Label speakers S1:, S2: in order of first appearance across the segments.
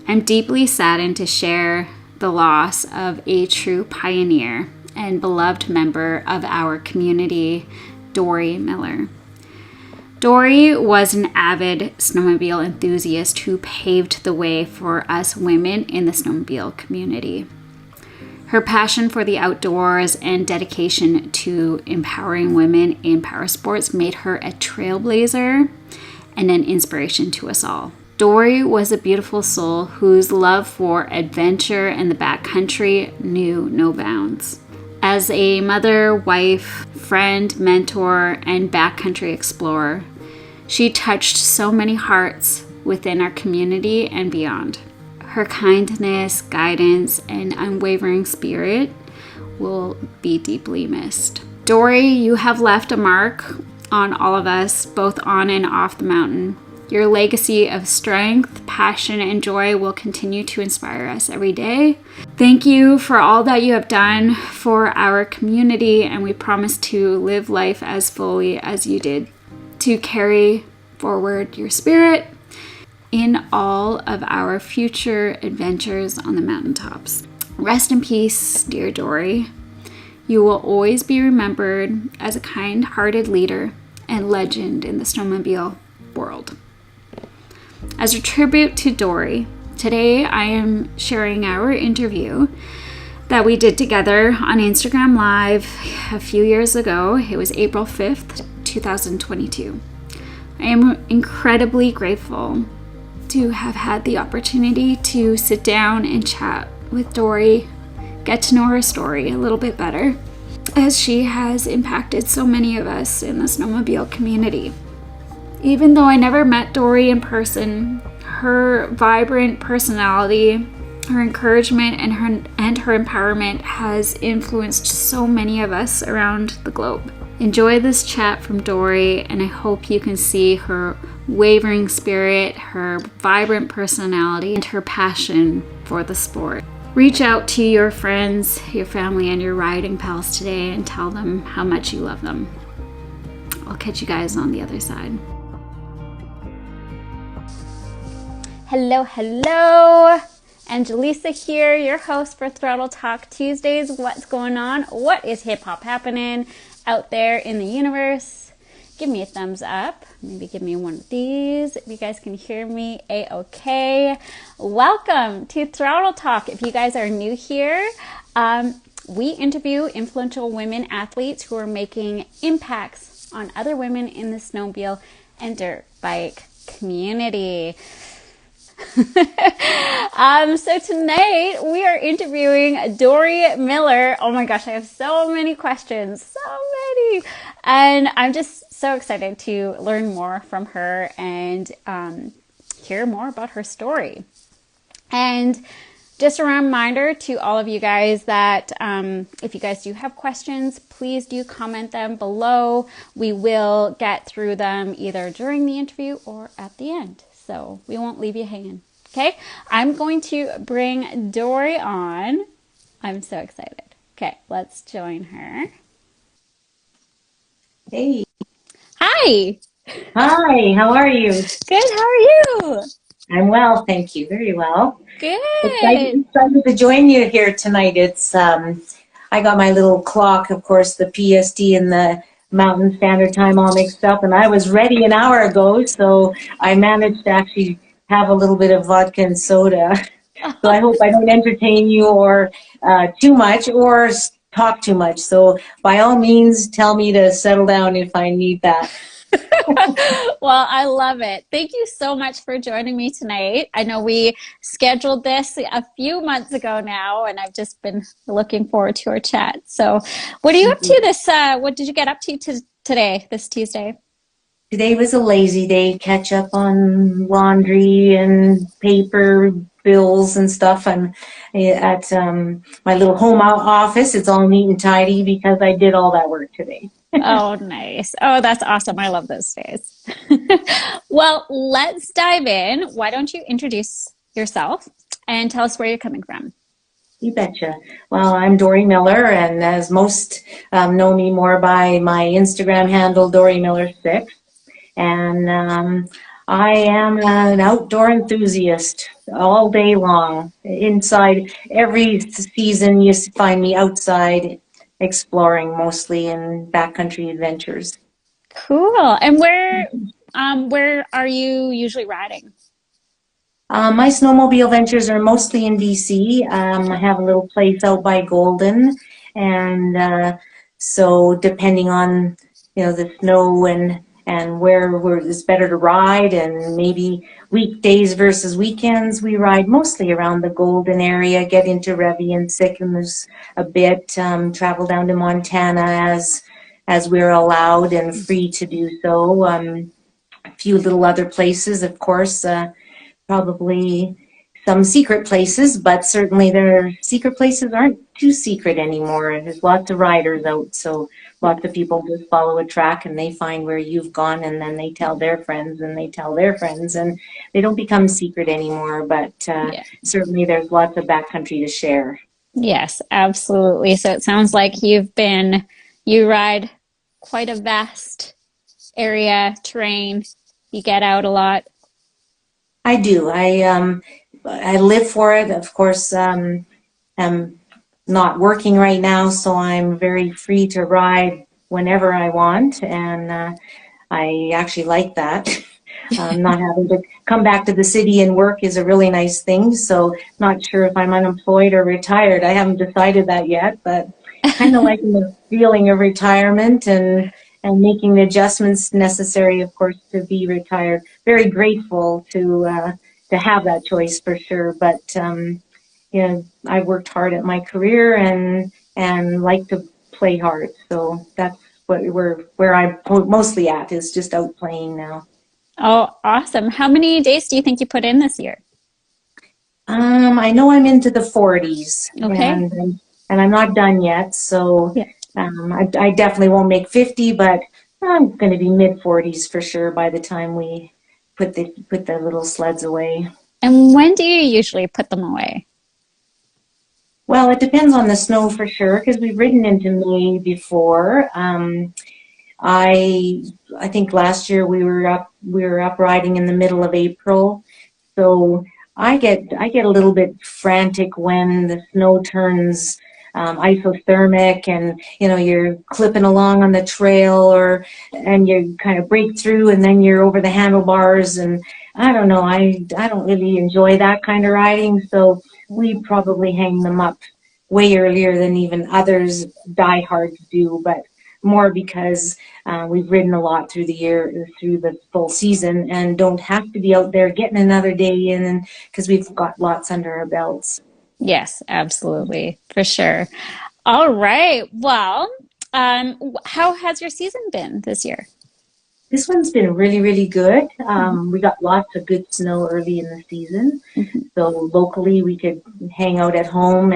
S1: I'm deeply saddened to share the loss of a true pioneer and beloved member of our community, Dorrie Miller. Dorrie was an avid snowmobile enthusiast who paved the way for us women in the snowmobile community. Her passion for the outdoors and dedication to empowering women in powersports made her a trailblazer and an inspiration to us all. Dorrie was a beautiful soul whose love for adventure and the backcountry knew no bounds. As a mother, wife, friend, mentor, and backcountry explorer, she touched so many hearts within our community and beyond. Her kindness, guidance, and unwavering spirit will be deeply missed. Dorrie, you have left a mark on all of us, both on and off the mountain. Your legacy of strength, passion, and joy will continue to inspire us every day. Thank you for all that you have done for our community, and we promise to live life as fully as you did, to carry forward your spirit in all of our future adventures on the mountaintops. Rest in peace, dear Dorrie. You will always be remembered as a kind-hearted leader and legend in the snowmobile world. As a tribute to Dorrie, today I am sharing our interview that we did together on Instagram Live a few years ago. It was April 5th, 2022. I am incredibly grateful to have had the opportunity to sit down and chat with Dorrie, get to know her story a little bit better, as she has impacted so many of us in the snowmobile community. Even though I never met Dorrie in person, her vibrant personality, her encouragement, and her empowerment has influenced so many of us around the globe. Enjoy this chat from Dorrie, and I hope you can see her wavering spirit, her vibrant personality, and her passion for the sport. Reach out to your friends, your family, and your riding pals today and tell them how much you love them. I'll catch you guys on the other side. Hello, hello. Angelisa here, your host for Throttle Talk Tuesdays. What's going on? What is hip hop happening out there in the universe? Give me a thumbs up. Maybe give me one of these if you guys can hear me a-okay. Welcome to Throttle Talk. If you guys are new here, we interview influential women athletes who are making impacts on other women in the snowmobile and dirt bike community. So tonight we are interviewing Dorrie Miller. Oh my gosh, I have so many questions, so many. And I'm just so excited to learn more from her and hear more about her story. And just a reminder to all of you guys that if you guys do have questions, please do comment them below. We will get through them either during the interview or at the end. So we won't leave you hanging. Okay, I'm going to bring Dorrie on. I'm so excited. Okay, let's join her.
S2: Hey.
S1: Hi.
S2: Hi, how are you?
S1: Good, how are you?
S2: I'm well, thank you. Very well.
S1: Good.
S2: Excited to join you here tonight. It's I got my little clock, of course, the PST and the Mountain Standard Time all mixed up, and I was ready an hour ago, so I managed to actually have a little bit of vodka and soda. So I hope I don't entertain you or too much or talk too much. So by all means, tell me to settle down if I need that.
S1: Well, I love it. Thank you so much for joining me tonight. I know we scheduled this a few months ago now, and I've just been looking forward to our chat. So what are you up to this, what did you get up to today, this Tuesday?
S2: Today was a lazy day, catch up on laundry and paper bills and stuff. I'm at my little home office. It's all neat and tidy because I did all that work today.
S1: Oh, nice. Oh, that's awesome. I love those days. Well, let's dive in. Why don't you introduce yourself and tell us where you're coming from?
S2: You betcha. Well, I'm Dorrie Miller, and as most know me more by my Instagram handle, Dorrie Miller 6. And I am an outdoor enthusiast all day long. Inside, every season you find me outside exploring, mostly in backcountry adventures.
S1: Cool. And where are you usually riding?
S2: My snowmobile ventures are mostly in BC. I have a little place out by Golden, and so depending on the snow and where it's better to ride, and maybe weekdays versus weekends, we ride mostly around the Golden area. Get into Revi and Sycamores a bit. Travel down to Montana as we're allowed and free to do so. A few little other places, of course. Probably some secret places, but certainly their secret places aren't too secret anymore. There's lots of riders out, so lots of people just follow a track and they find where you've gone, and then they tell their friends and they tell their friends, and they don't become secret anymore, but
S1: Yeah.
S2: certainly there's lots of backcountry to share.
S1: Yes, absolutely. So it sounds like you ride quite a vast area, terrain. You get out a lot.
S2: I do. I live for it. Of course, I'm not working right now, so I'm very free to ride whenever I want, and I actually like that. Not having to come back to the city and work is a really nice thing. So, not sure if I'm unemployed or retired. I haven't decided that yet, but kind of liking the feeling of retirement and making the adjustments necessary, of course, to be retired. Very grateful to have that choice for sure. But I worked hard at my career and like to play hard. So that's where I'm mostly at, is just out playing now.
S1: Oh, awesome. How many days do you think you put in this year?
S2: I know I'm into the 40s,
S1: Okay.
S2: and I'm not done yet. So
S1: Yeah.
S2: I definitely won't make 50, but I'm going to be mid 40s for sure by the time we put the little sleds away.
S1: And when do you usually put them away?
S2: Well, it depends on the snow for sure, because we've ridden into May before. I I think last year we were up riding in the middle of April. So I get a little bit frantic when the snow turns isothermic, and you're clipping along on the trail, and you kind of break through and then you're over the handlebars, and I don't know, I don't really enjoy that kind of riding, so we probably hang them up way earlier than even others diehards do, but more because we've ridden a lot through the year, through the full season, and don't have to be out there getting another day in, and because we've got lots under our belts.
S1: Yes, absolutely, for sure. All right. Well, how has your season been this year?
S2: This one's been really, really good. We got lots of good snow early in the season.
S1: Mhm.
S2: So locally, we could hang out at home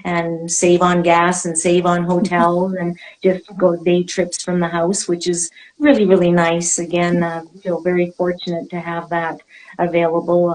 S2: and save on gas and save on hotels and just go day trips from the house, which is really, really nice. Again, feel very fortunate to have that available.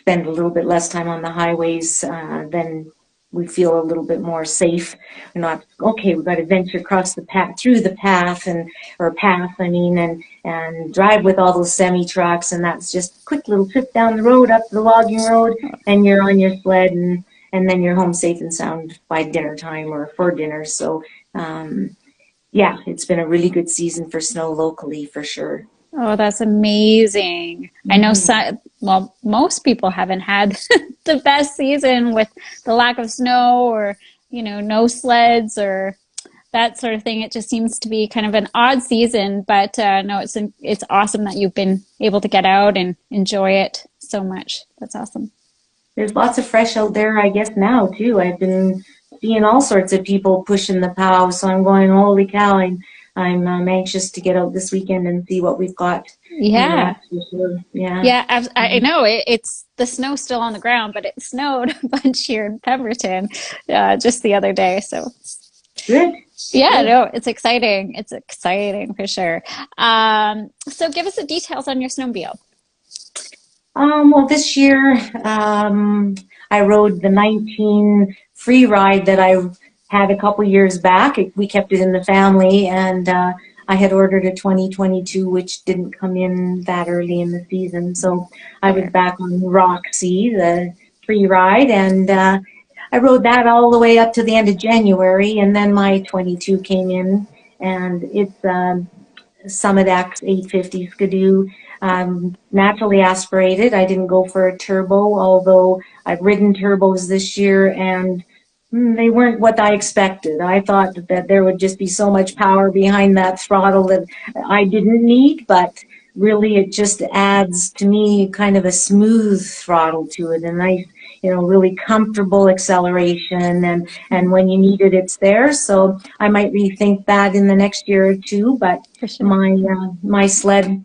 S2: Spend a little bit less time on the highways, then we feel a little bit more safe. We're not, okay, we've got to venture across the path, through the path, I mean, and drive with all those semi trucks, and that's just a quick little trip down the road, up the logging road, and you're on your sled, and then you're home safe and sound by dinner time or for dinner. So yeah, it's been a really good season for snow locally for sure.
S1: Oh, that's amazing. I know
S2: Mhm.
S1: well, most people haven't had the best season with the lack of snow or, no sleds or that sort of thing. It just seems to be kind of an odd season, but no, it's awesome that you've been able to get out and enjoy it so much. That's awesome.
S2: There's lots of fresh out there, I guess, now too. I've been seeing all sorts of people pushing the POW, so I'm going, holy cow! I'm anxious to get out this weekend and see what we've got.
S1: Yeah.
S2: That's for sure. Yeah.
S1: Yeah, I know it's the snow's still on the ground, but it snowed a bunch here in Pemberton just the other day. So
S2: Good.
S1: yeah,
S2: Good.
S1: no, it's exciting. It's exciting for sure. So give us the details on your snowmobile.
S2: Well, this year I rode the 19 free ride that I had a couple years back. We kept it in the family, and I had ordered a 2022, which didn't come in that early in the season. So I was back on Roxy, the free ride, and I rode that all the way up to the end of January, and then my 22 came in, and it's Summit X 850 Skidoo, naturally aspirated. I didn't go for a turbo, although I've ridden turbos this year, and they weren't what I expected. I thought that there would just be so much power behind that throttle that I didn't need, but really it just adds to me kind of a smooth throttle to it, a nice, really comfortable acceleration, and when you need it, it's there. So I might rethink that in the next year or two, but
S1: For sure.
S2: my sled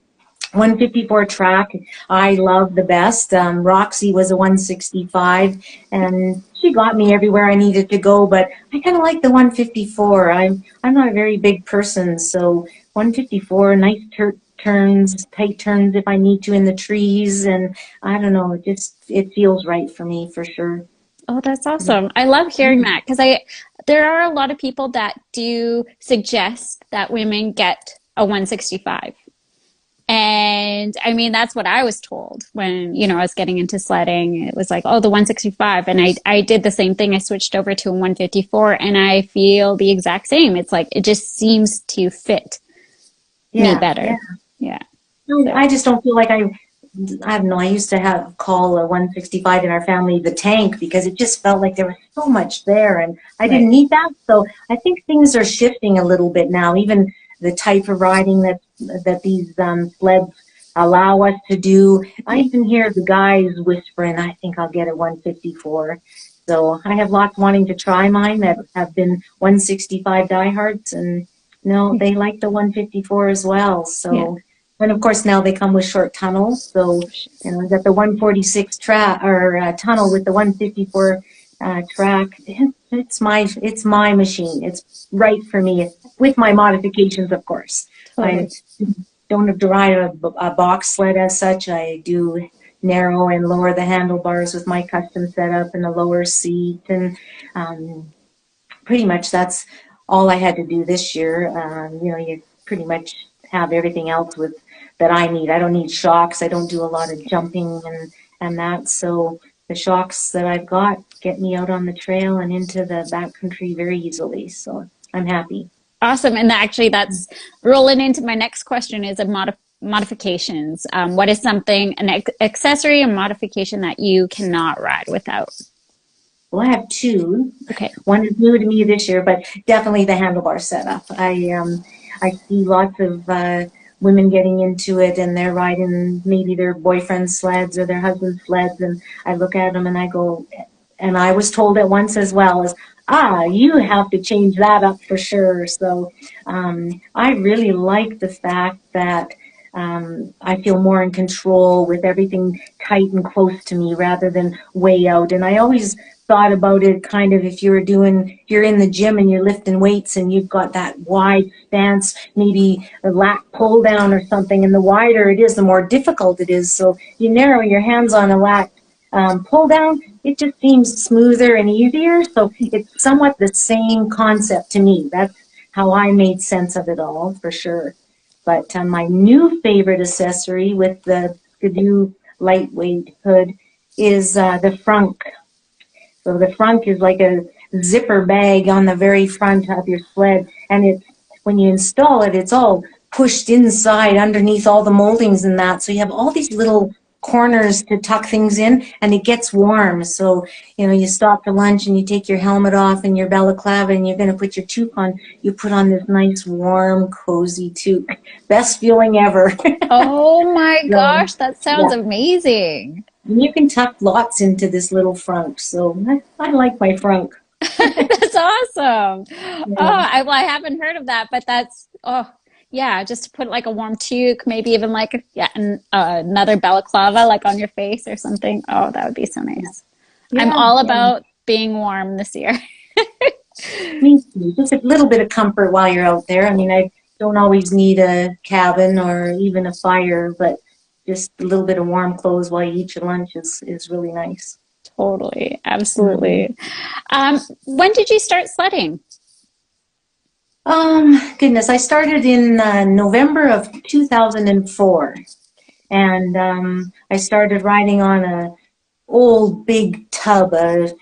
S2: 154 track, I love the best. Roxy was a 165, and she got me everywhere I needed to go. But I kind of like the 154. I'm not a very big person, so 154, nice turns, tight turns if I need to in the trees, and I don't know, it feels right for me for sure.
S1: Oh, that's awesome. I love hearing that because there are a lot of people that do suggest that women get a 165. And I mean, that's what I was told when, I was getting into sledding. It was like, oh, the 165. And I did the same thing. I switched over to a 154 and I feel the exact same. It's like, it just seems to fit me better. Yeah.
S2: I just don't feel like I don't know. I used to call a 165 in our family the tank because it just felt like there was so much there, and I didn't need that. So I think things are shifting a little bit now. Even the type of riding that these sleds allow us to do. I even hear the guys whispering, "I think I'll get a 154." So I have lots wanting to try mine that have been 165 diehards, and no, they like the 154 as well. So. And of course now they come with short tunnels, so I got the 146 track or tunnel with the 154 track. It's my machine. It's right for me with my modifications, of course.
S1: Totally.
S2: I don't drive a box sled as such. I do narrow and lower the handlebars with my custom setup and a lower seat, and pretty much that's all I had to do this year. You pretty much have everything else that I need. I don't need shocks. I don't do a lot of jumping and that. So the shocks that I've got get me out on the trail and into the backcountry very easily. So I'm happy.
S1: Awesome. And that's rolling into my next question is modifications. What is an accessory or modification that you cannot ride without?
S2: Well, I have two.
S1: Okay.
S2: One is new to me this year, but definitely the handlebar setup. I see lots of women getting into it, and they're riding maybe their boyfriend's sleds or their husband's sleds, and I look at them and I go, and I was told at once as well as, you have to change that up for sure. So I really like the fact that I feel more in control with everything tight and close to me rather than way out. And I always thought about it kind of if you're in the gym and you're lifting weights and you've got that wide stance, maybe a lat pull down or something, and the wider it is, the more difficult it is. So you narrow your hands on a lat pull down, it just seems smoother and easier. So it's somewhat the same concept to me. That's how I made sense of it all, for sure. But my new favorite accessory with the Skidoo lightweight hood is the frunk. So the frunk is like a zipper bag on the very front of your sled, and when you install it, it's all pushed inside underneath all the moldings and that. So you have all these little corners to tuck things in, and it gets warm. So, you stop for lunch and you take your helmet off and your balaclava and you're going to put your toque on. You put on this nice, warm, cozy toque. Best feeling ever.
S1: Oh my gosh, that sounds amazing.
S2: And you can tuck lots into this little frunk. So I like my frunk.
S1: That's awesome. Yeah. I haven't heard of that, but yeah, just to put like a warm toque, maybe even like another balaclava like on your face or something. Oh, that would be so nice. Yeah, I'm all about being warm this year.
S2: Me too. Just a little bit of comfort while you're out there. I mean, I don't always need a cabin or even a fire, but just a little bit of warm clothes while you eat your lunch is really nice.
S1: Totally. Absolutely. When did you start sledding?
S2: Goodness, I started in November of 2004, and I started riding on a old big tub, a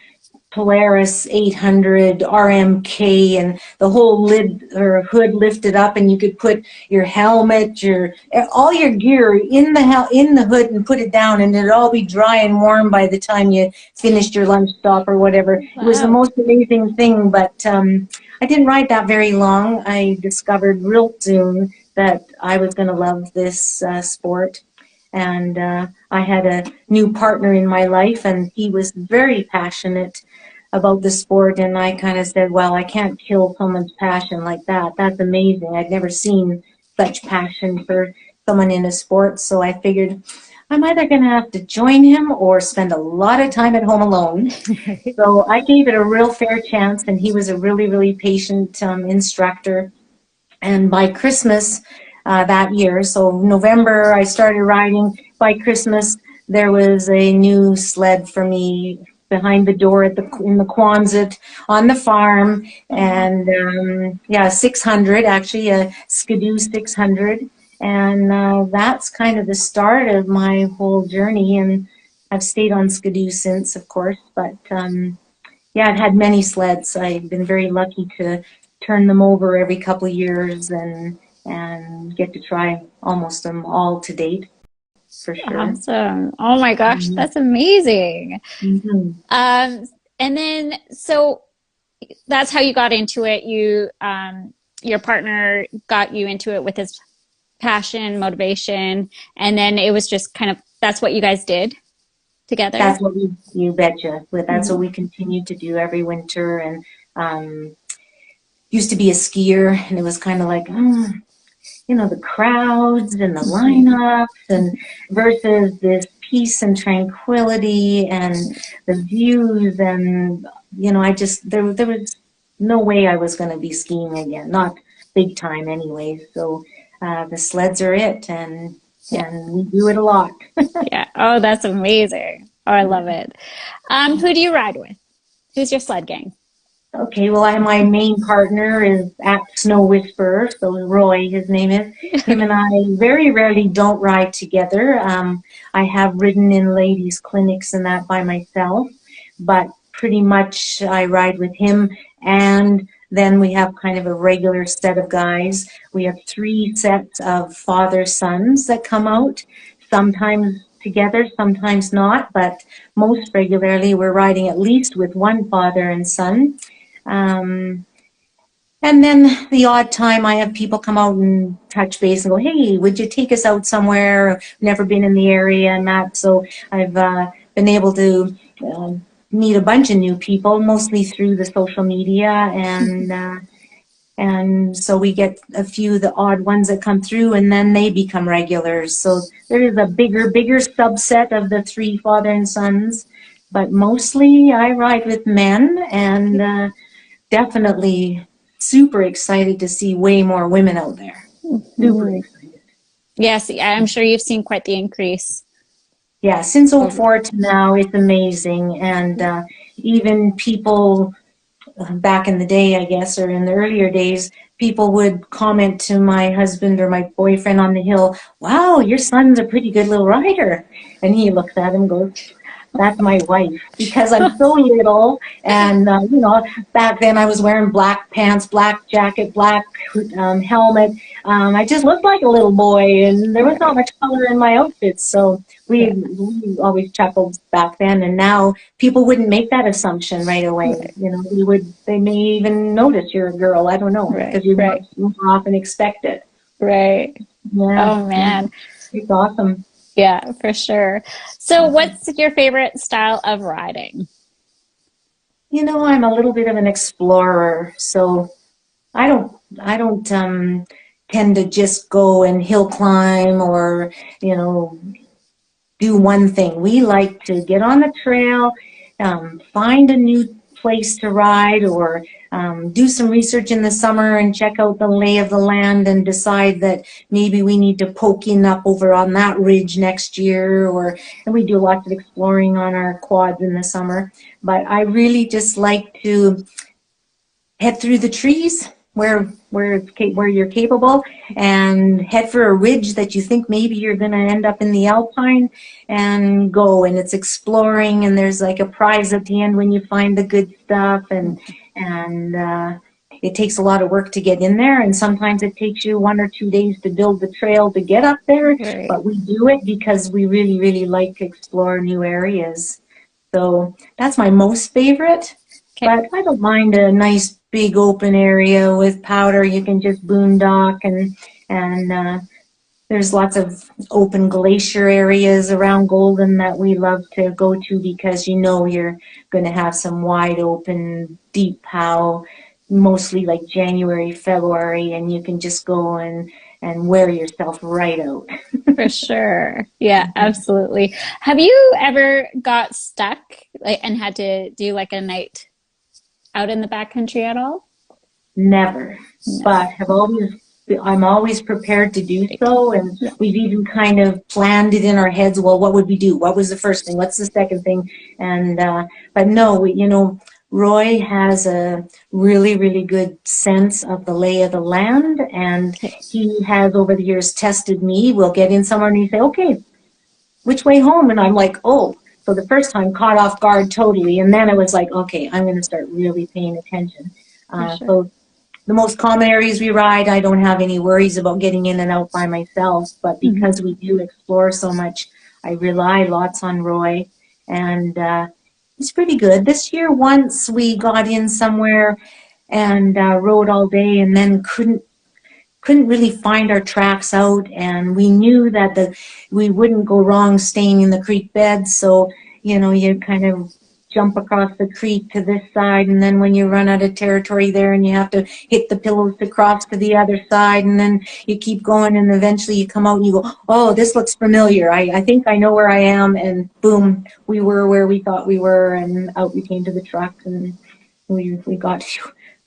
S2: Polaris 800 RMK, and the whole lid or hood lifted up, and you could put your helmet, your all your gear in the hood and put it down, and it'd all be dry and warm by the time you finished your lunch stop or whatever. Wow. It was the most amazing thing, but I didn't ride that very long. I discovered real soon that I was going to love this sport. And I had a new partner in my life, and he was very passionate about the sport, and I kind of said, well, I can't kill someone's passion like that. That's amazing. I'd never seen such passion for someone in a sport, so I figured I'm either going to have to join him or spend a lot of time at home alone. So I gave it a real fair chance, and he was a really, really patient instructor. And by Christmas that year, so November I started riding. By Christmas there was a new sled for me behind the door in the Quonset on the farm, and yeah, 600, actually a Skidoo 600, and that's kind of the start of my whole journey, and I've stayed on Skidoo since, of course, but yeah, I've had many sleds. I've been very lucky to turn them over every couple of years and get to try almost them all to date, for sure.
S1: Awesome. Oh my gosh, that's amazing.
S2: Mm-hmm.
S1: And then, so that's how you got into it. You, your partner got you into it with his passion, motivation, and then it was just kind of, that's what you guys did together?
S2: That's what you betcha. That's what we continued to do every winter, and used to be a skier, and it was kind of like, you know, the crowds and the lineups, and versus this peace and tranquility and the views, and you know, I just there was no way I was going to be skiing again, not big time anyway. So the sleds are it, and we do it a lot.
S1: Yeah. Oh, that's amazing. Oh, I love it. Who do you ride with? Who's your sled gang?
S2: Okay, well, my main partner is at Snow Whisperer, so Roy, his name is. Him and I very rarely don't ride together. I have ridden in ladies' clinics and that by myself, but pretty much I ride with him, and then we have kind of a regular set of guys. We have 3 sets of father-sons that come out, sometimes together, sometimes not, but most regularly we're riding at least with one father and son. And then the odd time I have people come out and touch base and go, hey, would you take us out somewhere? Never been in the area and that. So I've been able to meet a bunch of new people, mostly through the social media, and so we get a few, the odd ones that come through, and then they become regulars. So there is a bigger subset of the 3 father and sons, but mostly I ride with men, and definitely super excited to see way more women out there. Super excited.
S1: Yes, I'm sure you've seen quite the increase.
S2: Yeah, since 04 to now, it's amazing. And even people back in the day, I guess, or in the earlier days, people would comment to my husband or my boyfriend on the hill, wow, your son's a pretty good little rider. And he looks at him and goes, that's my wife, because I'm so little, and you know, back then I was wearing black pants, black jacket, black helmet. I just looked like a little boy, and there was not much color in my outfits. So we always chuckled back then, and now people wouldn't make that assumption right away. Right. You know, they may even notice you're a girl. I don't know, because you more often expect it.
S1: Right.
S2: Yeah.
S1: Oh man,
S2: it's awesome.
S1: Yeah, for sure. So what's your favorite style of riding?
S2: You know, I'm a little bit of an explorer, so I don't tend to just go and hill climb or, you know, do one thing. We like to get on the trail, find a new place to ride, or do some research in the summer and check out the lay of the land and decide that maybe we need to poke in up over on that ridge next year, and we do lots of exploring on our quads in the summer. But I really just like to head through the trees where you're capable, and head for a ridge that you think maybe you're going to end up in the alpine, and go. And it's exploring, and there's like a prize at the end when you find the good stuff, and it takes a lot of work to get in there, and sometimes it takes you 1 or 2 days to build the trail to get up there.
S1: Right.
S2: But we do it because we really, really like to explore new areas. So that's my most favorite.
S1: Okay.
S2: But I don't mind a nice big open area with powder. You can just boondock, and there's lots of open glacier areas around Golden that we love to go to, because you know you're going to have some wide open, deep pow, mostly like January, February, and you can just go and wear yourself right out.
S1: For sure. Yeah, absolutely. Have you ever got stuck and had to do like a night out in the backcountry at all?
S2: Never,
S1: No.
S2: but I'm always prepared to do so, and we've even kind of planned it in our heads. Well, what would we do? What was the first thing? What's the second thing? And but no, Roy has a really, really good sense of the lay of the land, and he has over the years tested me. We'll get in somewhere and he say, okay, which way home? And I'm like, oh. So the first time caught off guard totally, and then it was like, okay, I'm going to start really paying attention.
S1: Sure.
S2: So the most common areas we ride, I don't have any worries about getting in and out by myself, but because we do explore so much, I rely lots on Roy, and he's pretty good. This year, once we got in somewhere and rode all day, and then couldn't really find our tracks out, and we knew that we wouldn't go wrong staying in the creek bed, so you kind of jump across the creek to this side, and then when you run out of territory there and you have to hit the pillows to cross to the other side, and then you keep going, and eventually you come out and you go, oh, this looks familiar, I think I know where I am, and boom, we were where we thought we were, and out we came to the truck, and we got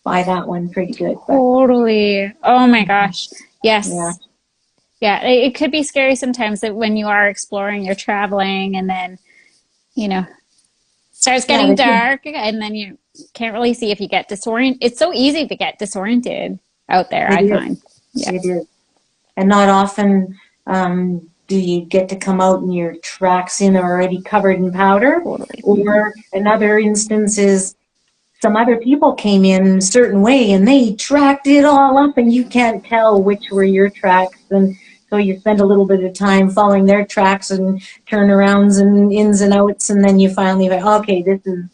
S2: by that one pretty good. But,
S1: Totally. Oh my gosh. Yes.
S2: yeah.
S1: Yeah, it could be scary sometimes that when you are exploring, you're traveling, and then, starts getting dark, and then you can't really see if you get disoriented. It's so easy to get disoriented out there, I find. Yeah.
S2: It is. And not often do you get to come out and your tracks in are already covered in powder.
S1: Totally.
S2: Or another instance is some other people came in a certain way and they tracked it all up, and you can't tell which were your tracks, and so you spend a little bit of time following their tracks and turnarounds and ins and outs, and then you finally like, okay,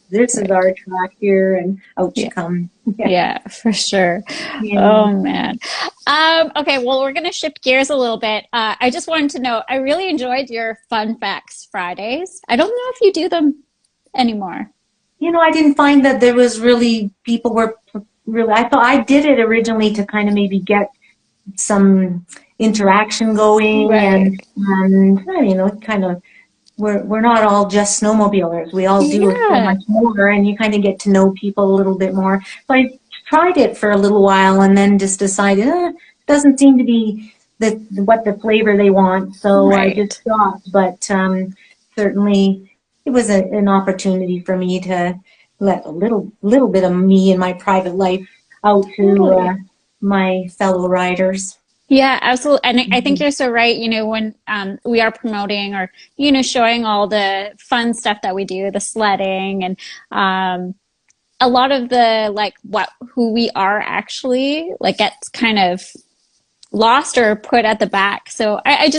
S2: this is our track here, and out you come.
S1: Yeah, for sure.
S2: Yeah.
S1: Oh man. Okay, well, we're gonna shift gears a little bit. I just wanted to know, I really enjoyed your Fun Facts Fridays. I don't know if you do them anymore.
S2: I didn't find that there was really, people were really, I thought I did it originally to kind of maybe get some interaction going,
S1: Right.
S2: and kind of, we're not all just snowmobilers. We all do it so much more, and you kind of get to know people a little bit more. So I tried it for a little while, and then just decided, it doesn't seem to be what the flavor they want, so I just stopped. But certainly it was an opportunity for me to let a little bit of me and my private life out to my fellow riders.
S1: Yeah, absolutely. And I think you're so right. When we are promoting or, showing all the fun stuff that we do, the sledding, and a lot of the, who we are actually, gets kind of lost or put at the back. So I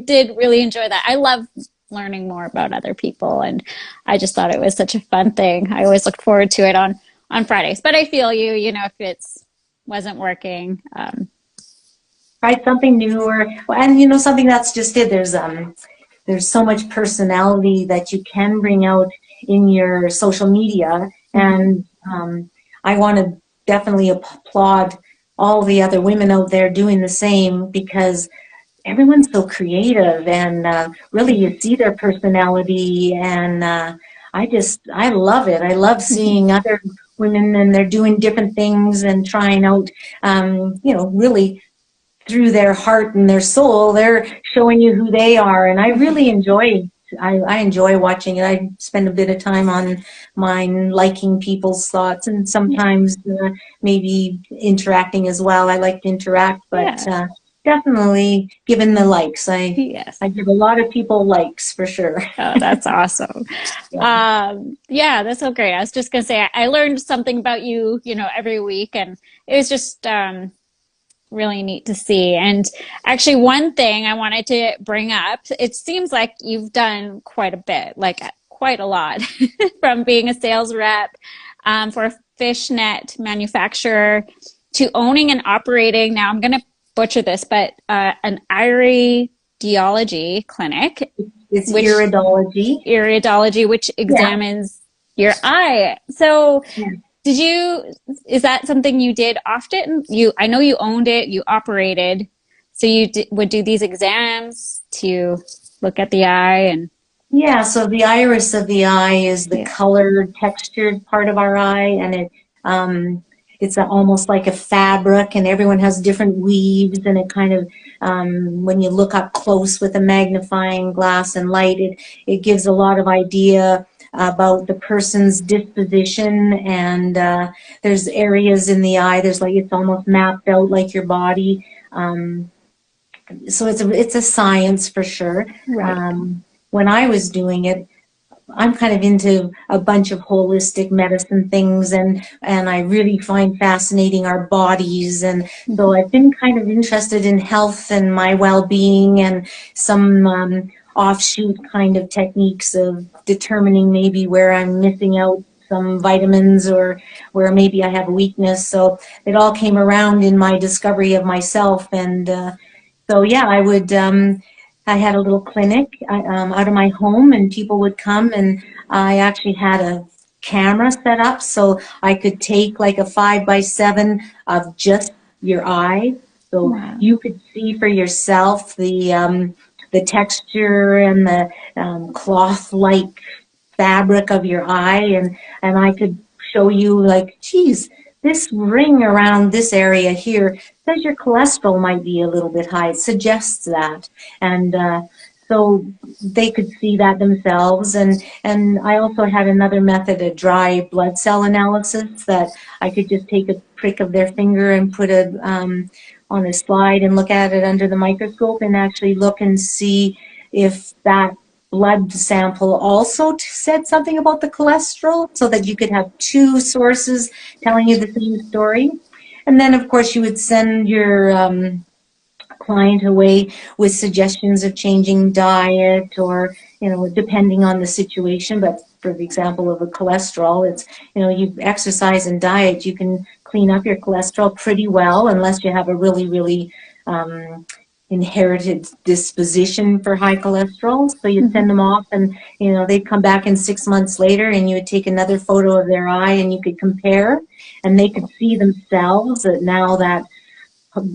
S1: did really enjoy that. I love learning more about other people, and I just thought it was such a fun thing. I always looked forward to it on Fridays. But I feel you, if it's wasn't working,
S2: try something new, and something that's just it. There's so much personality that you can bring out in your social media, and I want to definitely applaud all the other women out there doing the same, because everyone's so creative, and really you see their personality, and I love it. I love seeing other women, and they're doing different things and trying out, really through their heart and their soul, they're showing you who they are, and I really enjoy I enjoy watching it. I spend a bit of time on mine, liking people's thoughts, and sometimes maybe interacting as well. I like to interact, but
S1: Yeah.
S2: definitely given the likes.
S1: Yes.
S2: I give a lot of people likes for sure.
S1: Oh, that's awesome.
S2: Yeah.
S1: Yeah, that's so great. I was just gonna say I learned something about you, every week, and it was just really neat to see. And actually, one thing I wanted to bring up, it seems like you've done quite a bit, like quite a lot, from being a sales rep for a fishnet manufacturer to owning and operating. Now, I'm gonna butcher this, but an iridology clinic,
S2: It's
S1: which
S2: iridology.
S1: iridology, which
S2: Yeah.
S1: examines your eye. So,
S2: Yeah.
S1: is that something you did often? I know you owned it, you operated, so would do these exams to look at the eye and,
S2: Yeah, so the iris of the eye is the
S1: yeah.
S2: colored, textured part of our eye, and it's almost like a fabric, and everyone has different weaves, and it kind of, when you look up close with a magnifying glass and light, it gives a lot of idea about the person's disposition, and there's areas in the eye, it's almost mapped out like your body. So it's a science for sure.
S1: Right.
S2: When I was doing it, I'm kind of into a bunch of holistic medicine things, and I really find fascinating our bodies, and so I've been kind of interested in health and my well-being, and some offshoot kind of techniques of determining maybe where I'm missing out some vitamins or where maybe I have a weakness. So it all came around in my discovery of myself, and so yeah, I had a little clinic out of my home, and people would come, and I actually had a camera set up so I could take like a 5x7 of just your eye, so
S1: Wow.
S2: you could see for yourself the texture and the cloth-like fabric of your eye, and I could show you like, geez, this ring around this area here says your cholesterol might be a little bit high. It suggests that, and so they could see that themselves. And I also had another method, a dry blood cell analysis, that I could just take a prick of their finger and put it on a slide and look at it under the microscope and actually look and see if that blood sample also said something about the cholesterol, so that you could have two sources telling you the same story. And then, of course, you would send your client away with suggestions of changing diet, or, depending on the situation. But for the example of a cholesterol, it's, you exercise and diet, you can clean up your cholesterol pretty well, unless you have a really, really inherited disposition for high cholesterol. So you'd send them off, and they'd come back in 6 months later, and you would take another photo of their eye, and you could compare, and they could see themselves that now that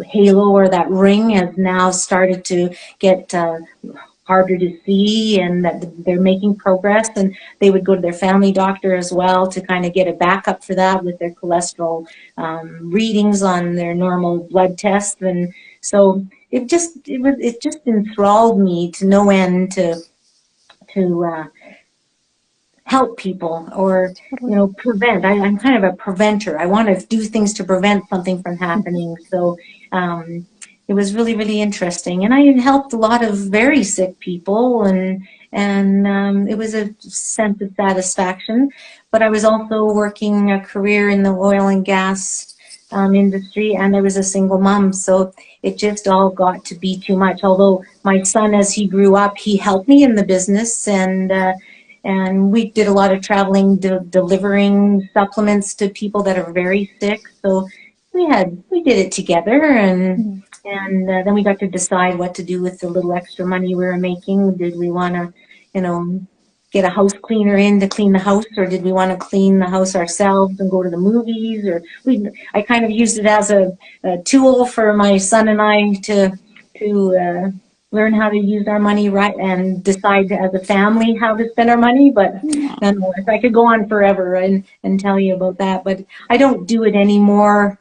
S2: halo or that ring has now started to get harder to see, and that they're making progress, and they would go to their family doctor as well to kind of get a backup for that with their cholesterol readings on their normal blood tests. And so it just enthralled me to no end to help people, or prevent. I'm kind of a preventer. I want to do things to prevent something from happening. So it was really, really interesting, and I helped a lot of very sick people, and it was a sense of satisfaction. But I was also working a career in the oil and gas industry, and I was a single mom, so it just all got to be too much. Although my son, as he grew up, he helped me in the business, and we did a lot of traveling, delivering supplements to people that are very sick. So we did it together, and then we got to decide what to do with the little extra money we were making. Did we want to, get a house cleaner in to clean the house, or did we want to clean the house ourselves and go to the movies? Or I kind of used it as a tool for my son and I to learn how to use our money right and decide as a family how to spend our money. But nonetheless, I could go on forever and tell you about that, but I don't do it anymore.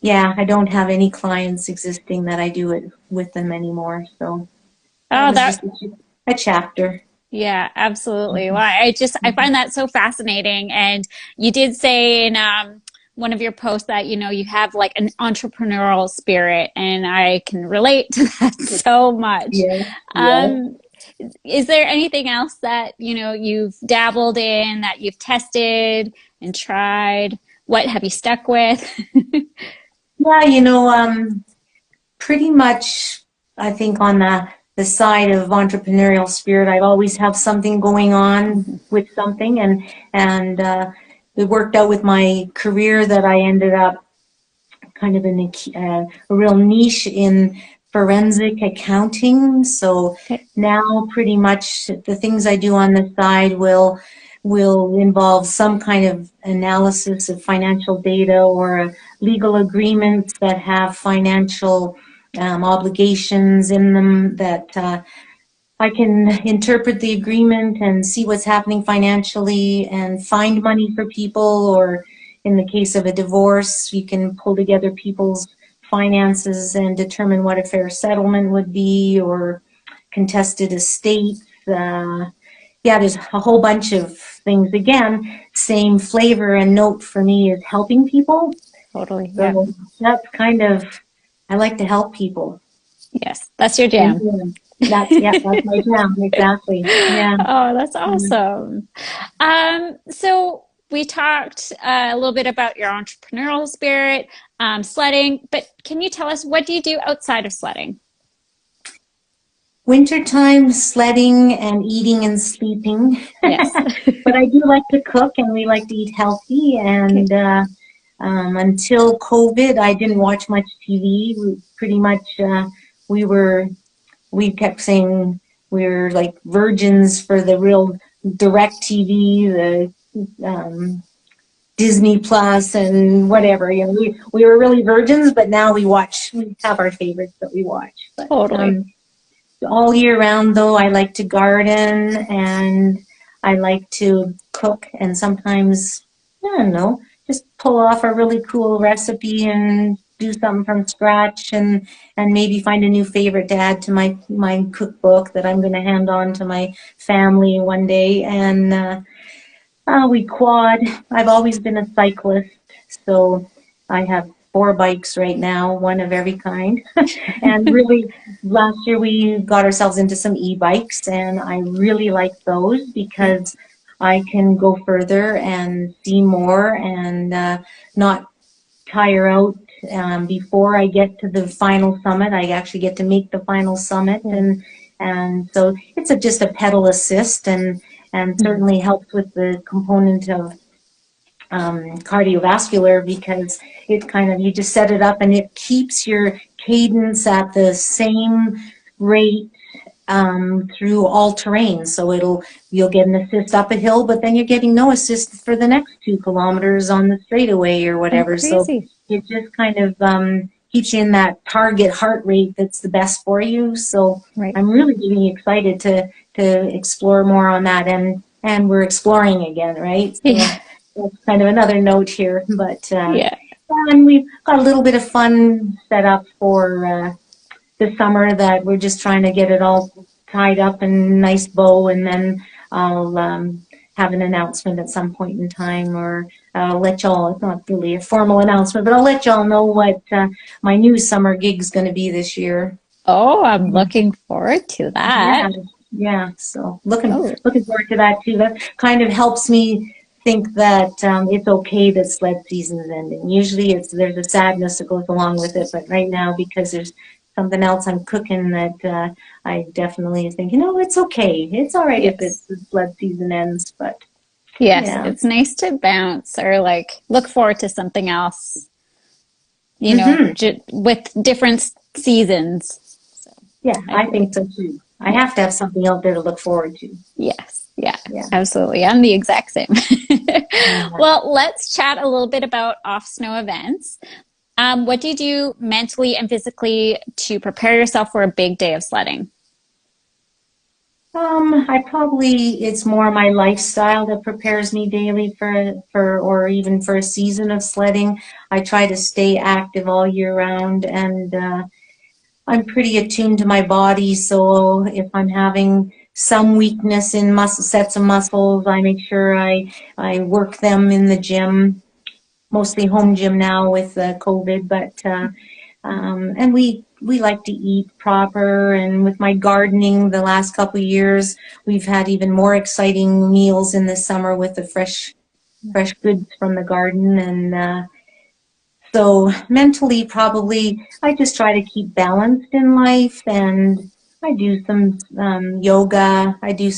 S2: Yeah, I don't have any clients existing that I do it with them anymore. So
S1: Oh,
S2: that was just a chapter.
S1: Yeah, absolutely. Well, I find that so fascinating. And you did say in one of your posts that, you have like an entrepreneurial spirit, and I can relate to that so much.
S2: Yeah, yeah.
S1: Um, is there anything else that, you've dabbled in, that you've tested and tried? What have you stuck with?
S2: Yeah, pretty much, I think on the side of entrepreneurial spirit, I always have something going on with something, and it worked out with my career that I ended up kind of in a real niche in forensic accounting. So
S1: Okay.
S2: now pretty much the things I do on the side will involve some kind of analysis of financial data or legal agreements that have financial obligations in them that I can interpret the agreement and see what's happening financially and find money for people, or in the case of a divorce, you can pull together people's finances and determine what a fair settlement would be, or contested estates. Yeah, there's a whole bunch of things. Again, same flavor and note for me is helping people.
S1: Totally. Yeah.
S2: So that's kind of, I like to help people.
S1: Yes, that's your
S2: And
S1: jam.
S2: that's my jam, exactly. Yeah.
S1: Oh, that's
S2: Mm.
S1: awesome. So we talked a little bit about your entrepreneurial spirit, sledding, but can you tell us, what do you do outside of sledding?
S2: Wintertime sledding and eating and sleeping.
S1: Yes.
S2: But I do like to cook and we like to eat healthy.
S1: Okay.
S2: And until COVID, I didn't watch much TV. We pretty much, we were, we kept saying we were like virgins for the real direct TV, the Disney Plus and whatever. We were really virgins, but now we have our favorites that we watch. But
S1: Totally.
S2: all year round, though, I like to garden and I like to cook, and sometimes, I don't know, just pull off a really cool recipe and do something from scratch, and maybe find a new favorite to add to my cookbook that I'm going to hand on to my family one day. And we quad. I've always been a cyclist, so I have 4 bikes right now, one of every kind. And really, last year we got ourselves into some e-bikes, and I really like those because I can go further and see more and not tire out before I get to the final summit. I actually get to make the final summit, and so it's just a pedal assist, and certainly helps with the component of cardiovascular, because it kind of, you just set it up and it keeps your cadence at the same rate through all terrain. So you'll get an assist up a hill, but then you're getting no assist for the next 2 kilometers on the straightaway or
S1: Oh,
S2: whatever. So
S1: crazy.
S2: it just kind of keeps you in that target heart rate that's the best for you. So
S1: Right.
S2: I'm really getting excited to explore more on that, and we're exploring again, right? So
S1: Yeah.
S2: that's kind of another note here, but
S1: Yeah.
S2: and we've got a little bit of fun set up for the summer, that we're just trying to get it all tied up in a nice bow, and then I'll have an announcement at some point in time, or I'll let y'all, it's not really a formal announcement, but I'll let y'all know what my new summer gig's going to be this year.
S1: Oh, I'm looking forward to
S2: Yeah,
S1: that.
S2: yeah. So looking
S1: Oh,
S2: looking forward to that too. That kind of helps me think that it's okay that sled season is ending. Usually, there's a sadness that goes along with it, but right now, because there's something else I'm cooking, that I definitely think, it's okay. It's all right if
S1: yes.
S2: the sled season ends. But
S1: Yes,
S2: yeah,
S1: it's nice to bounce or like look forward to something else,
S2: hmm,
S1: with different seasons. So
S2: yeah,
S1: I
S2: I
S1: agree.
S2: think so too. I
S1: Yeah.
S2: have to have something out there to look forward to.
S1: Yes. Yeah,
S2: Yeah.
S1: absolutely. I'm the exact same.
S2: Yeah.
S1: Well, let's chat a little bit about off snow events. What do you do mentally and physically to prepare yourself for a big day of sledding?
S2: it's more my lifestyle that prepares me daily or even for a season of sledding. I try to stay active all year round, and I'm pretty attuned to my body. So if I'm having some weakness in sets of muscles, I make sure I work them in the gym, mostly home gym now with COVID, but and we like to eat proper. And with my gardening the last couple of years, we've had even more exciting meals in the summer with the fresh goods from the garden. And so mentally, probably, I just try to keep balanced in life, and I do some yoga. I do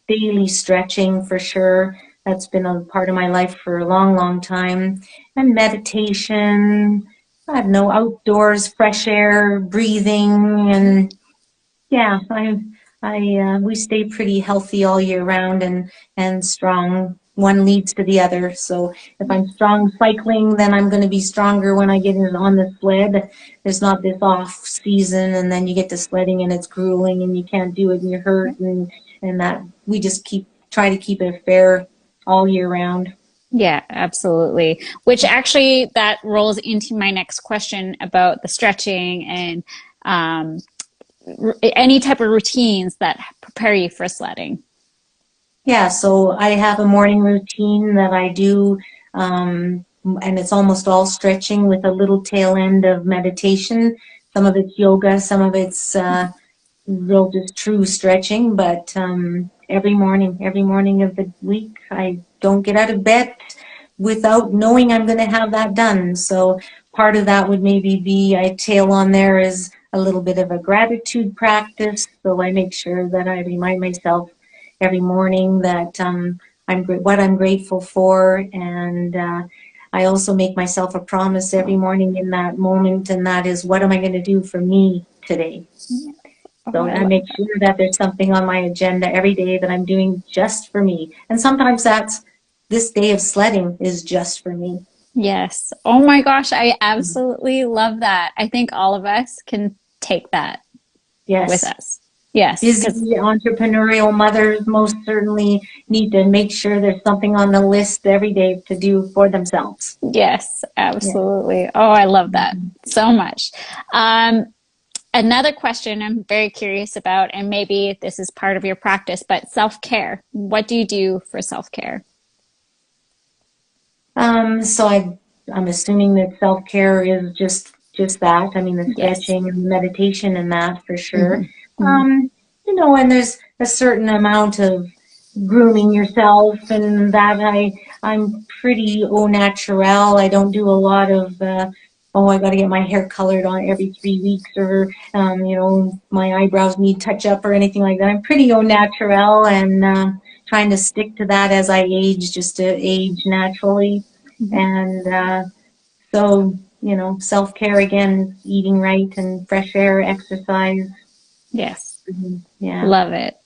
S2: daily stretching for sure. That's been a part of my life for a long, long time. And meditation. I have no outdoors, fresh air, breathing, and yeah, we stay pretty healthy all year round and strong. One leads to the other. So if I'm strong cycling, then I'm going to be stronger when I get on the sled. There's not this off season, and then you get to sledding and it's grueling and you can't do it and you're hurt, and that we just try to keep it fair all year round.
S1: Yeah, absolutely. Which actually that rolls into my next question about the stretching and any type of routines that prepare you for sledding.
S2: Yeah, so I have a morning routine that I do, and it's almost all stretching with a little tail end of meditation. Some of it's yoga, some of it's real just true stretching, but every morning of the week, I don't get out of bed without knowing I'm going to have that done. So part of that would maybe be I tail on there is a little bit of a gratitude practice. So I make sure that I remind myself every morning that what I'm grateful for, and I also make myself a promise every morning in that moment, and that is, what am I going to do for me today? So I make sure that there's something on my agenda every day that I'm doing just for me. And sometimes that's this day of sledding is just for me.
S1: Yes. Oh my gosh, I absolutely love that. I think all of us can take that with
S2: Yes.
S1: us. Yes,
S2: Busy
S1: because
S2: entrepreneurial mothers most certainly need to make sure there's something on the list every day to do for themselves.
S1: yes,
S2: Yeah.
S1: absolutely. Oh, I love that so much. Another question I'm very curious about, and maybe this is part of your practice, but self-care. What do you do for self-care?
S2: So I'm assuming that self-care is just that. I mean, the
S1: Yes.
S2: stretching and meditation and that for sure.
S1: Hmm. Hmm.
S2: Um, and there's a certain amount of grooming yourself, and that I'm pretty au naturel. I don't do a lot of I got to get my hair colored on every 3 weeks, or my eyebrows need touch up or anything like that. I'm pretty au naturel, and trying to stick to that as I age, just to age naturally. And so, self-care again, eating right and fresh air, exercise.
S1: Yes.
S2: Yeah.
S1: Love it.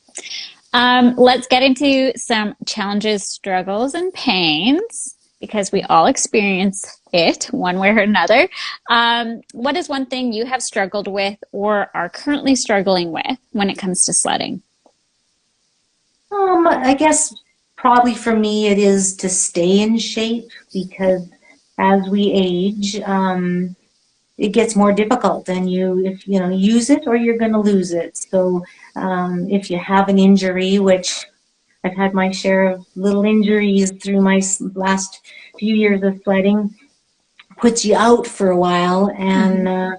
S1: Let's get into some challenges, struggles, and pains because we all experience it one way or another. What is one thing you have struggled with or are currently struggling with when it comes to sledding?
S2: I guess probably for me it is to stay in shape, because as we age, it gets more difficult, and if use it or you're going to lose it. So if you have an injury, which I've had my share of little injuries through my last few years of sledding, puts you out for a while, and
S1: Mhm.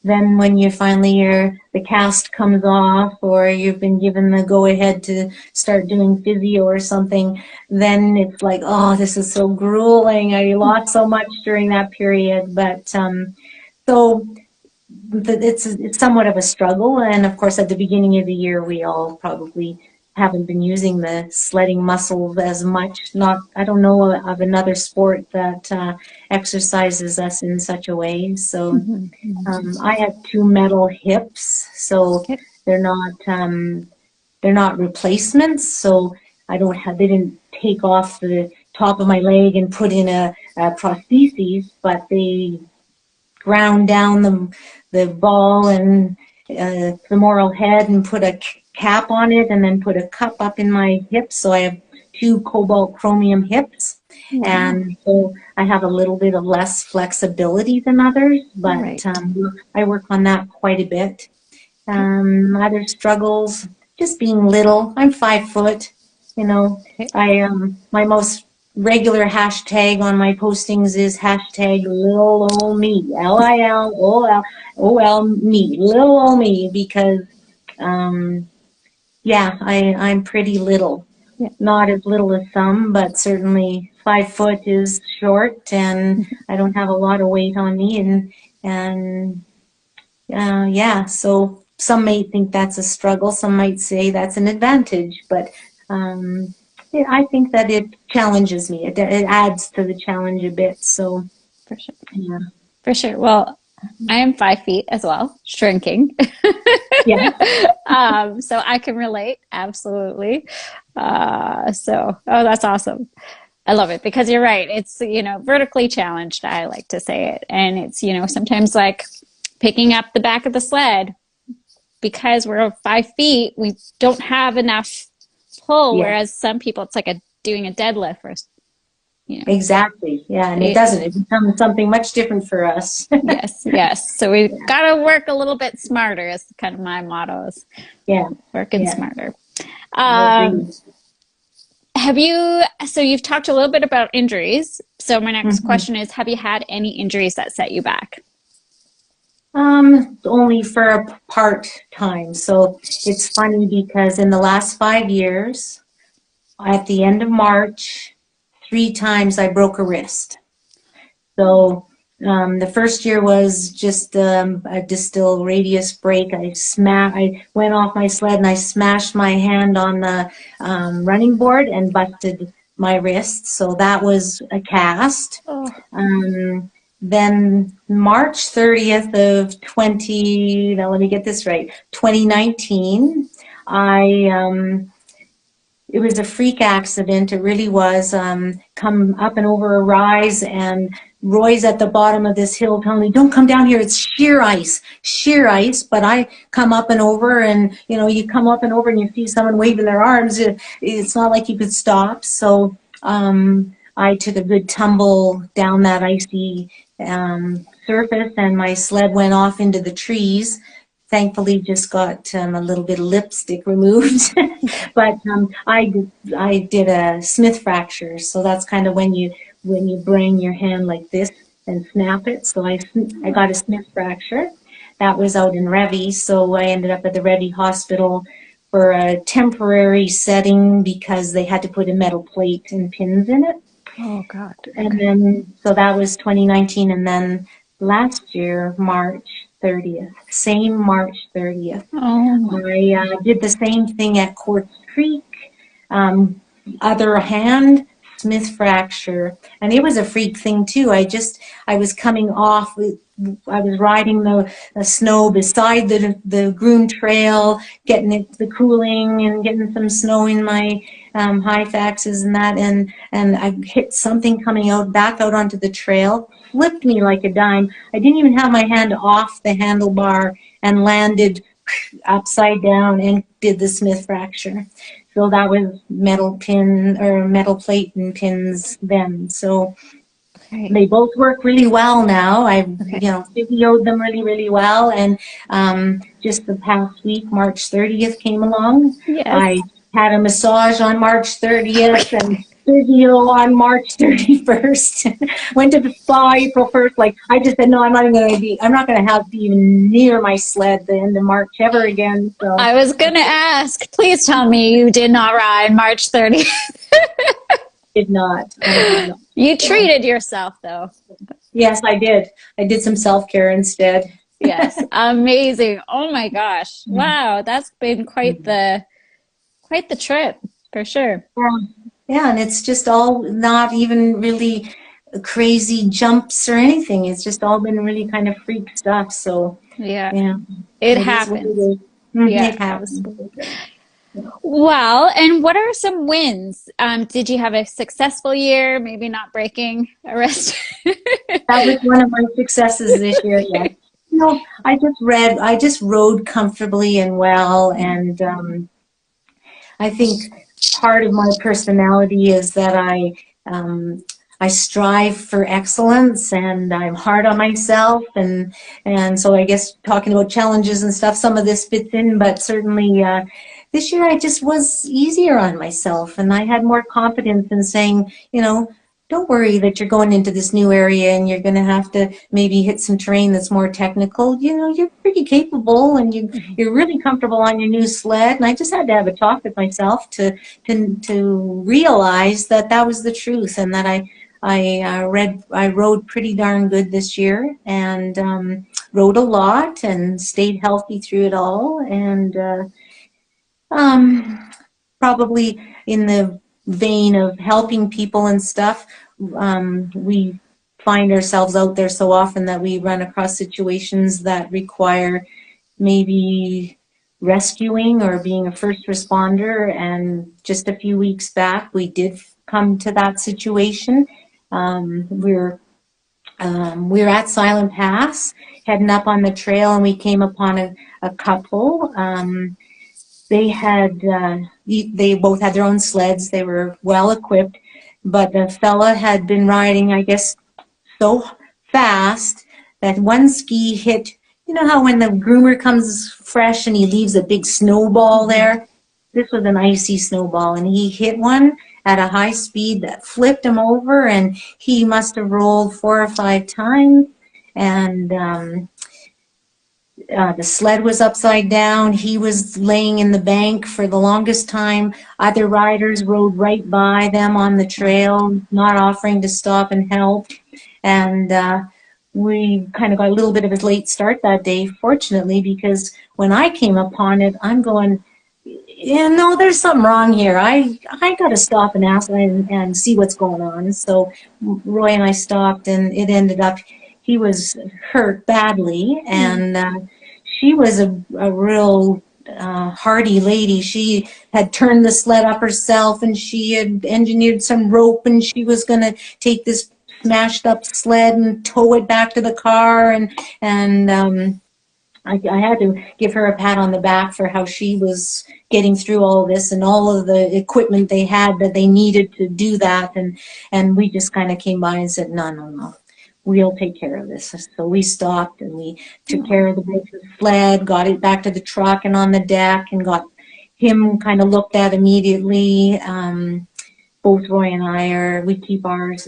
S2: then when you finally the cast comes off, or you've been given the go ahead to start doing physio or something, then it's like, oh, this is so grueling. I lost so much during that period. But so it's somewhat of a struggle. And of course, at the beginning of the year, we all probably haven't been using the sledding muscles as much. Not, I don't know of another sport that exercises us in such a way. So
S1: Mhm. Mhm.
S2: I have two metal hips, so
S1: Okay.
S2: they're not they're not replacements. So they didn't take off the top of my leg and put in a prosthesis, but they ground down the ball and femoral head and put a cap on it, and then put a cup up in my hips. So I have two cobalt chromium hips.
S1: Wow.
S2: And so I have a little bit of less flexibility than others, but
S1: Right.
S2: I work on that quite a bit. Other struggles. just being little. I'm 5 foot, you know. I my most regular hashtag on my postings is hashtag little old me, LILOL me, little old me, because yeah, I'm pretty little.
S1: Yeah.
S2: Not as little as some, but certainly 5 foot is short, and I don't have a lot of weight on me, and yeah, so some may think that's a struggle, some might say that's an advantage, but yeah, I think that it challenges me. It adds to the challenge a bit. So
S1: For sure.
S2: yeah,
S1: For sure. Well, I am 5 feet as well, shrinking.
S2: yeah,
S1: So I can relate, absolutely. Oh, that's awesome. I love it because you're right. It's, vertically challenged, I like to say it. And it's, sometimes like picking up the back of the sled because we're 5 feet, we don't have enough pull.
S2: yeah,
S1: Whereas some people, it's like doing a deadlift or,
S2: exactly. Yeah, and it doesn't. It becomes something much different for us.
S1: Yes, yes. So we've got to work a little bit smarter is kind of my motto is
S2: Yeah,
S1: working
S2: yeah.
S1: smarter.
S2: I agree.
S1: So you've talked a little bit about injuries. So my next
S2: Mhm.
S1: question is, have you had any injuries that set you back?
S2: Only for a part time. So it's funny because in the last 5 years, at the end of March, 3 times I broke a wrist. So the first year was just a distal radius break. I went off my sled and I smashed my hand on the running board and busted my wrist. So that was a cast.
S1: Oh,
S2: Then March 30th of 20, now let me get this right, 2019, it was a freak accident. It really was. Come up and over a rise, and Roy's at the bottom of this hill telling me, "Don't come down here. It's sheer ice, sheer ice." But I come up and over, and you come up and over, and you see someone waving their arms. It's not like you could stop. So I took a good tumble down that icy surface, and my sled went off into the trees. Thankfully, just got a little bit of lipstick removed, but I did a Smith fracture, so that's kind of when you bring your hand like this and snap it. So I got a Smith fracture. That was out in Revy, so I ended up at the Revy Hospital for a temporary setting because they had to put a metal plate and pins in it.
S1: oh God.
S2: And then, so that was 2019, and then last year, March 30th, same March 30th,
S1: Oh,
S2: I did the same thing at Quartz Creek, other hand, Smith fracture, and it was a freak thing too. I was coming off, I was riding the snow beside the groomed trail, getting the cooling and getting some snow in my high faxes and that, and I hit something coming back out onto the trail, flipped me like a dime. I didn't even have my hand off the handlebar and landed upside down and did the Smith fracture. So that was metal plate and pins then. So
S1: okay.
S2: they both work really well now. I've
S1: Okay.
S2: physioed them really, really well. And just the past week, March 30th came along.
S1: Yes.
S2: I had a massage on March 30th and physio on March 31st. Went to the spa April 1st. Like I just said, no, I'm not going to have to be even near my sled the end of March ever again. So
S1: I was going to ask, please tell me you did not ride March 30th.
S2: did not.
S1: You treated yourself though.
S2: Yes, I did. I did some self-care instead.
S1: Yes. Amazing. Oh my gosh. Wow. That's been quite the trip for sure.
S2: Yeah, and it's just all not even really crazy jumps or anything. It's just all been really kind of freak stuff. So
S1: Yeah.
S2: yeah,
S1: It
S2: is what
S1: happens.
S2: it is.
S1: Yeah,
S2: It happens.
S1: absolutely. Well, and what are some wins? Did you have a successful year? Maybe not breaking a wrist.
S2: That was one of my successes this year. Yeah. I just rode comfortably and well, and I think part of my personality is that I strive for excellence, and I'm hard on myself, and so I guess talking about challenges and stuff, some of this fits in, but certainly this year I just was easier on myself, and I had more confidence in saying, don't worry that you're going into this new area and you're going to have to maybe hit some terrain that's more technical. You're pretty capable, and you're really comfortable on your new sled. And I just had to have a talk with myself to realize that that was the truth, and that I rode pretty darn good this year, and rode a lot and stayed healthy through it all, and probably in the vein of helping people and stuff, we find ourselves out there so often that we run across situations that require maybe rescuing or being a first responder. And just a few weeks back, we did come to that situation. We're at Silent Pass, heading up on the trail, and we came upon a couple. They both had their own sleds. They were well equipped, but the fella had been riding, I guess, so fast that one ski hit. You know how when the groomer comes fresh and he leaves a big snowball there? This was an icy snowball, and he hit one at a high speed that flipped him over, and he must have rolled 4 or 5 times, and the sled was upside down. He was laying in the bank for the longest time. Other riders rode right by them on the trail, not offering to stop and help. And we kind of got a little bit of a late start that day, fortunately, because when I came upon it, I'm going, no, there's something wrong here. I got to stop and ask and see what's going on. So Roy and I stopped, and it ended up he was hurt badly, and she was a real hardy lady. She had turned the sled up herself, and she had engineered some rope, and she was going to take this smashed up sled and tow it back to the car, and I had to give her a pat on the back for how she was getting through all of this and all of the equipment they had that they needed to do that, and we just kind of came by and said, no, we'll take care of this. So we stopped, and we took care of the broken sled, got it back to the truck and on the deck, and got him kind of looked at immediately. Both Roy and we keep ours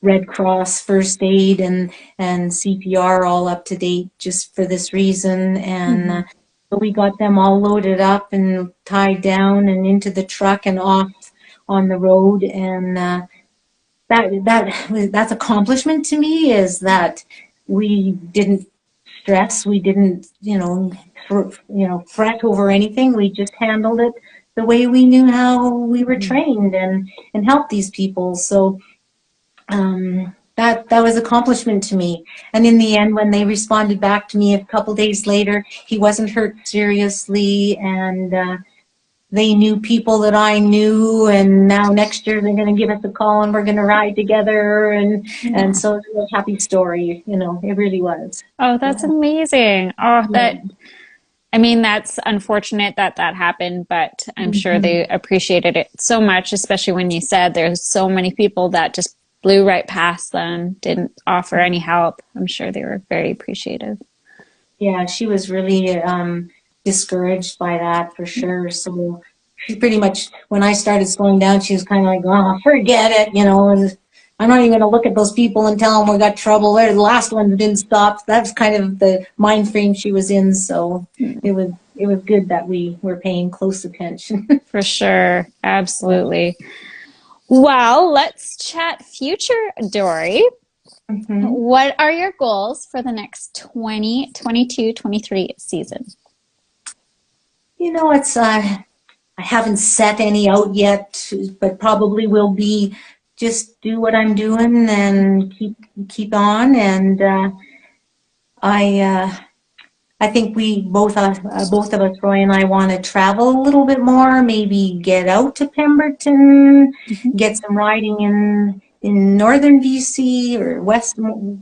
S2: Red Cross first aid and CPR all up to date just for this reason. And so we got them all loaded up and tied down and into the truck and off on the road. And that's accomplishment to me, is that we didn't stress, we didn't fret over anything. We just handled it the way we knew how we were trained, and helped these people. So that was accomplishment to me. And in the end, when they responded back to me a couple days later, he wasn't hurt seriously, and they knew people that I knew, and now next year they're going to give us a call and we're going to ride together, and so it's a happy story. It really was.
S1: Oh, that's amazing. I mean, that's unfortunate that happened, but I'm sure they appreciated it so much, especially when you said there's so many people that just blew right past them, didn't offer any help. I'm sure they were very appreciative.
S2: Yeah, she was really discouraged by that, for sure. So she pretty much, when I started slowing down, she was kind of like, oh, forget it, and I'm not even going to look at those people and tell them we got trouble. They're the last one that didn't stop. That's kind of the mind frame she was in. So it was good that we were paying close attention.
S1: For sure. Absolutely. Well, let's chat future, Dorrie. What are your goals for the next 2022-23 season?
S2: It's I haven't set any out yet, but probably will be just do what I'm doing and keep on. And I think we both of us, Roy and I, want to travel a little bit more. Maybe get out to Pemberton, get some riding in northern BC or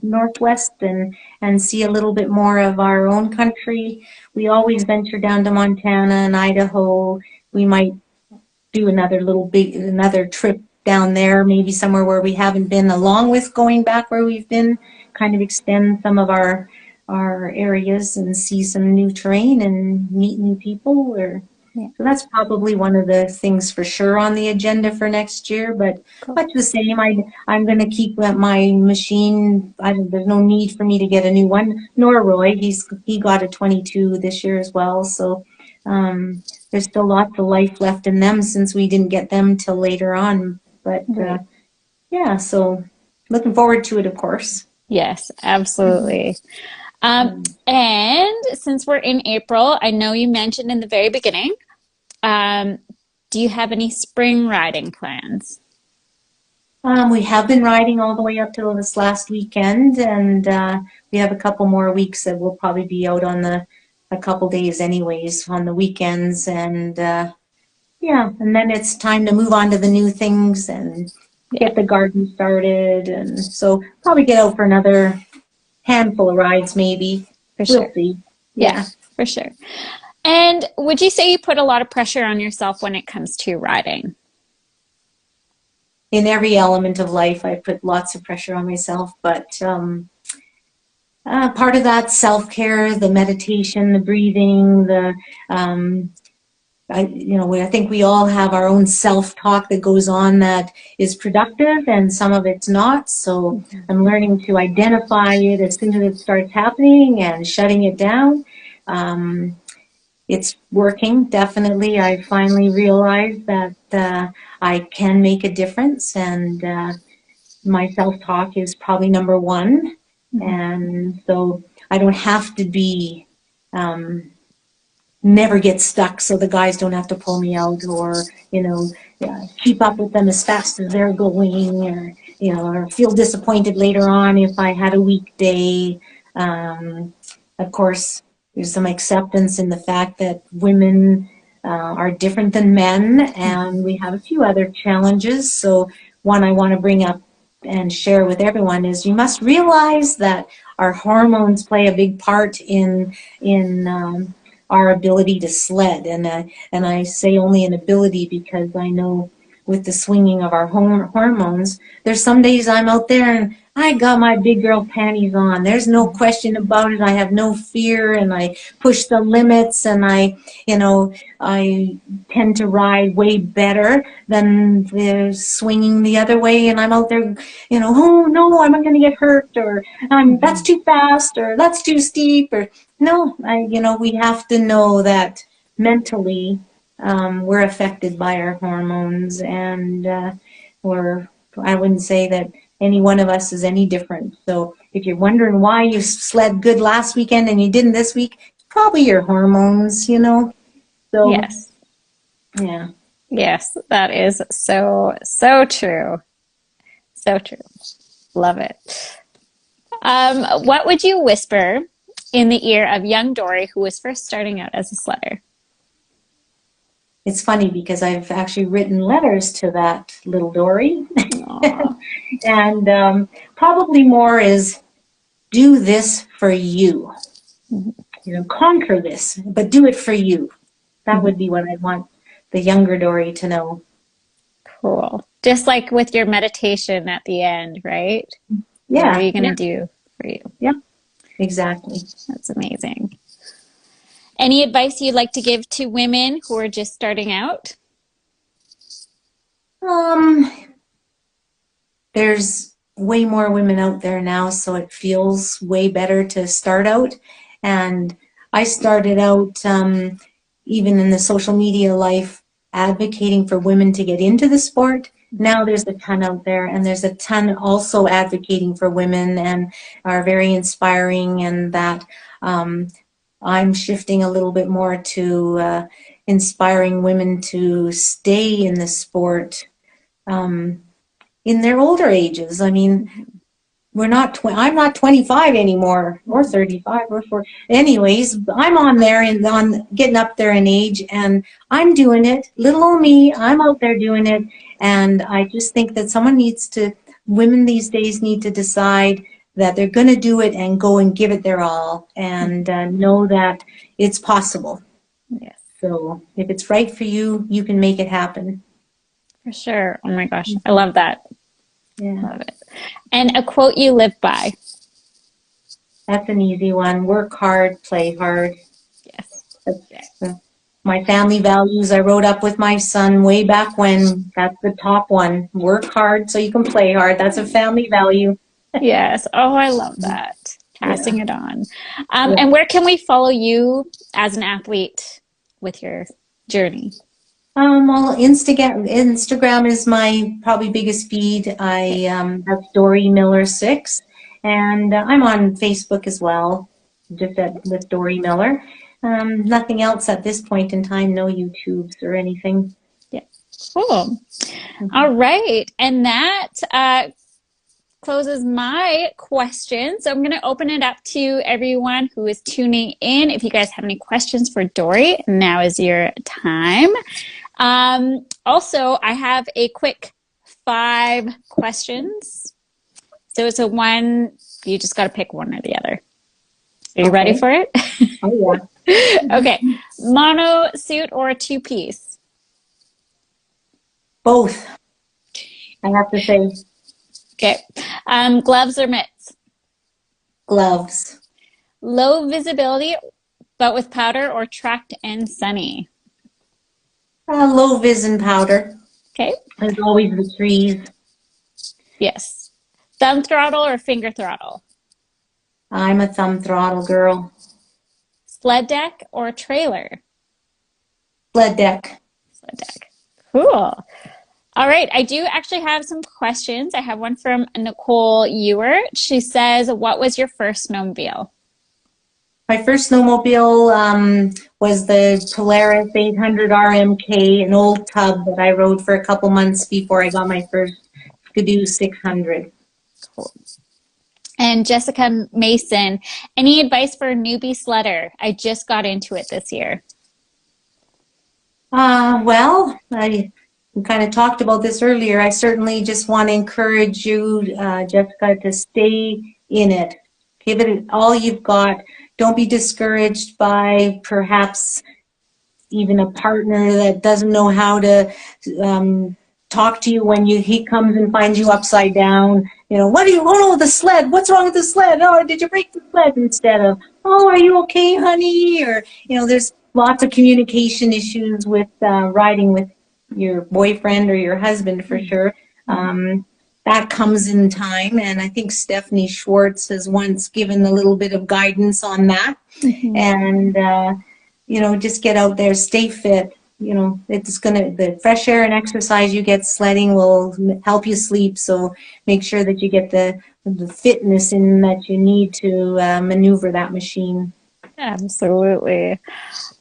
S2: northwest, and see a little bit more of our own country. We always venture down to Montana and Idaho. We might do another trip down there, maybe somewhere where we haven't been, along with going back where we've been, kind of extend some of our areas and see some new terrain and meet new people.
S1: Yeah.
S2: So that's probably one of the things for sure on the agenda for next year, but
S1: Cool.
S2: much the same. I'm going to keep my machine. There's no need for me to get a new one, nor Roy. He got a 22 this year as well. So there's still lots of life left in them since we didn't get them till later on. But
S1: Right.
S2: yeah, so looking forward to it, of course.
S1: Yes, absolutely. And since we're in April, I know you mentioned in the very beginning, um, do you have any spring riding plans?
S2: We have been riding all the way up till this last weekend, and we have a couple more weeks that we'll probably be out on a couple days anyways on the weekends, and yeah, and then it's time to move on to the new things and
S1: Yeah,
S2: get the garden started, and so probably get out for another handful of rides maybe.
S1: for
S2: We'll
S1: sure.
S2: see.
S1: Yeah,
S2: Yeah.
S1: for sure. And would you say you put a lot of pressure on yourself when it comes to riding?
S2: In every element of life, I put lots of pressure on myself, but part of that self-care, the meditation, the breathing, um, I think we all have our own self-talk that goes on that is productive and some of it's not. So I'm learning to identify it as soon as it starts happening and shutting it down. Um, it's working, definitely. I finally realized that I can make a difference, and my self-talk is probably number one.
S1: Mhm.
S2: And so I don't have to be um, never get stuck so the guys don't have to pull me out, or yeah, keep up with them as fast as they're going, or or feel disappointed later on if I had a weak day. Of course, there's some acceptance in the fact that women are different than men, and we have a few other challenges. So one I want to bring up and share with everyone is you must realize that our hormones play a big part in our ability to sled. And I say only an ability because I know with the swinging of our hormones, there's some days I'm out there and I got my big girl panties on. There's no question about it. I have no fear, and I push the limits, and I tend to ride way better than the swinging the other way. And I'm out there, oh no, I'm not going to get hurt, or that's too fast, or that's too steep, or no, we have to know that mentally we're affected by our hormones, and I wouldn't say that any one of us is any different. So if you're wondering why you sled good last weekend and you didn't this week, it's probably your hormones. So,
S1: Yes.
S2: yeah.
S1: Yes, that is so, so true. So true. Love it. What would you whisper in the ear of young Dorrie who was first starting out as a sledder?
S2: It's funny because I've actually written letters to that little Dorrie.
S1: Aw.
S2: And probably more is do this for you. Conquer this, but do it for you. That would be what I want the younger Dorrie to know.
S1: Cool. Just like with your meditation at the end, right? What are
S2: Yeah,
S1: you going to
S2: yeah,
S1: do for you?
S2: yeah, exactly.
S1: That's amazing. Any advice you'd like to give to women who are just starting out?
S2: Um, there's way more women out there now, so it feels way better to start out. And I started out, even in the social media life, advocating for women to get into the sport. Now there's a ton out there, and there's a ton also advocating for women and are very inspiring, and that I'm shifting a little bit more to inspiring women to stay in the sport in their older ages. I mean, I'm not 25 anymore, or 35, or 40. Anyways, I'm on there and on getting up there in age, and I'm doing it. Little old me, I'm out there doing it. And I just think that women these days need to decide that they're going to do it and go and give it their all, and know that it's possible.
S1: Yes,
S2: So if it's right for you, you can make it happen.
S1: for sure. Oh my gosh, I love that.
S2: Yeah.
S1: Love it. And a quote you live by.
S2: That's an easy one. Work hard, play hard.
S1: Yes.
S2: That's, My family values, I wrote up with my son way back when. That's the top one. Work hard so you can play hard. That's a family value.
S1: Yes. Oh, I love that.
S2: Yeah.
S1: Passing it on.
S2: Yeah.
S1: And where can we follow you as an athlete with your journey?
S2: Well, Instagram is my probably biggest feed. That's Dorrie Miller 6, and I'm on Facebook as well, with Dorrie Miller. Nothing else at this point in time. No YouTubes or anything.
S1: Yeah. Cool.
S2: Mhm.
S1: All right. And that closes my question. So I'm going to open it up to everyone who is tuning in. If you guys have any questions for Dorrie, now is your time. Also, I have a quick 5 questions. So it's a one, you just got to pick one or the other. Are you ready
S2: Okay.
S1: for it?
S2: Oh yeah.
S1: Okay. Mono suit or a 2-piece?
S2: Both, I have to say.
S1: Okay. Gloves or mitts?
S2: Gloves.
S1: Low visibility, but with powder, or tracked and sunny?
S2: Low vis and powder.
S1: Okay.
S2: There's always the trees.
S1: Yes. Thumb throttle or finger throttle?
S2: I'm a thumb throttle girl.
S1: Sled deck or trailer?
S2: Sled deck.
S1: Sled deck. Cool. All right. I do actually have some questions. I have one from Nicole Ewert. She says, what was your first snowmobile?
S2: My first snowmobile was the Polaris 800 RMK, an old tub that I rode for a couple months before I got my first Skidoo 600.
S1: Cool. And Jessica Mason, any advice for a newbie sledder? I just got into it this year.
S2: Well, we kind of talked about this earlier. I certainly just want to encourage you, Jessica, to stay in it. Give it all you've got. Don't be discouraged by perhaps even a partner that doesn't know how to talk to you when he comes and finds you upside down. You know, what do you, oh no, the sled, what's wrong with the sled? Oh, did you break the sled? Instead of, oh, are you okay, honey? Or, you know, there's lots of communication issues with riding with your boyfriend or your husband for sure. That comes in time, and I think Stephanie Schwartz has once given a little bit of guidance on that. And you know, just get out there, stay fit. You know, the fresh air and exercise you get sledding will help you sleep. So make sure that you get the fitness in that you need to maneuver that machine.
S1: Absolutely.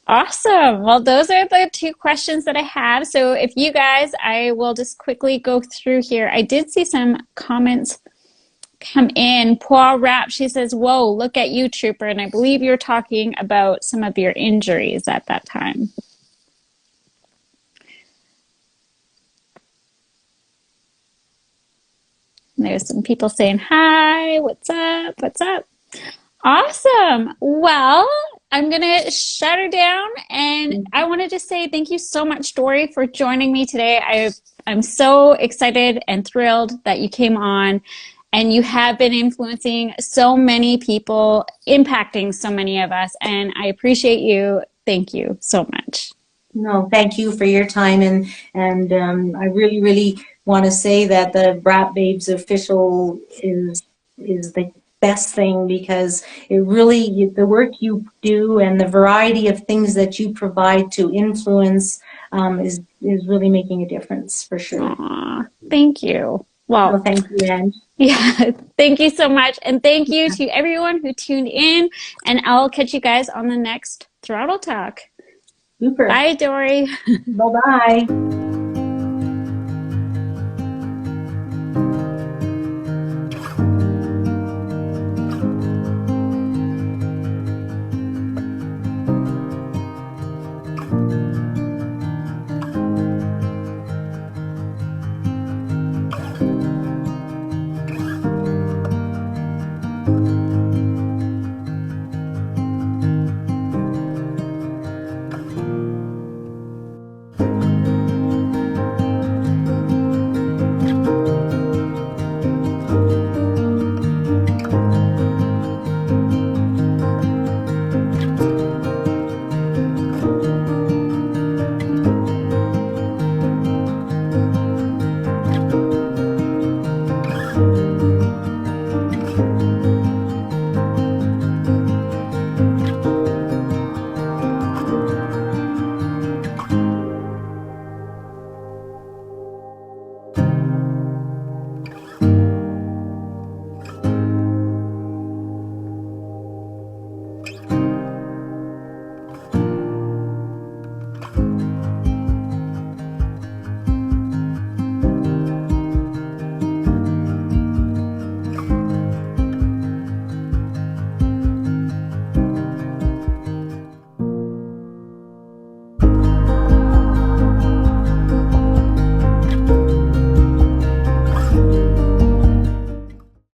S1: Awesome. Well, those are the 2 questions that I have. So if you guys, I will just quickly go through here. I did see some comments come in. Braap, she says, whoa, look at you, Trooper. And I believe you're talking about some of your injuries at that time. And there's some people saying, hi, what's up? What's up? Awesome. Well, I'm going to shut her down. And I want to just say thank you so much, Dorrie, for joining me today. I'm so excited and thrilled that you came on. And you have been influencing so many people, impacting so many of us. And I appreciate you. Thank you so much.
S2: No, thank you for your time. And I really, really want to say that the Braap Babes official is the best thing, because it really, the work you do and the variety of things that you provide to influence is really making a difference for sure.
S1: Aww, thank you. Well,
S2: so thank you, Ange.
S1: Yeah, thank you so much. And thank you to everyone who tuned in. And I'll catch you guys on the next Throttle Talk.
S2: Super.
S1: Bye, Dorrie.
S2: Bye-bye.